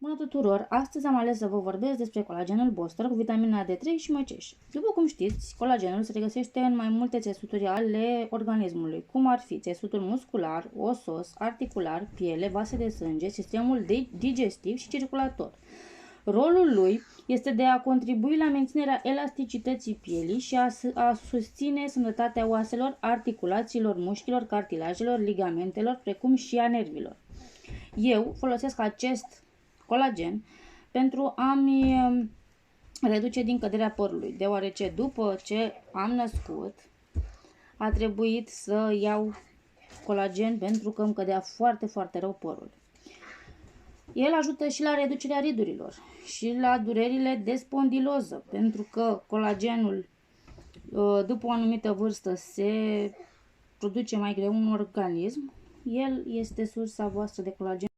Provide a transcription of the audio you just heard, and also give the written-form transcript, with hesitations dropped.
Bună tuturor! Astăzi am ales să vă vorbesc despre colagenul Booster cu vitamina D3 și măceș. După cum știți, colagenul se regăsește în mai multe țesuturi ale organismului, cum ar fi țesutul muscular, osos, articular, piele, vase de sânge, sistemul digestiv și circulator. Rolul lui este de a contribui la menținerea elasticității pielii și a susține sănătatea oaselor, articulațiilor, mușchilor, cartilajelor, ligamentelor, precum și a nervilor. Eu folosesc acest colagen pentru a-mi reduce din căderea părului, deoarece după ce am născut a trebuit să iau colagen pentru că îmi cădea foarte, foarte rău părul. El ajută și la reducerea ridurilor și la durerile de spondiloză, pentru că colagenul după o anumită vârstă se produce mai greu în organism. El este sursa voastră de colagen.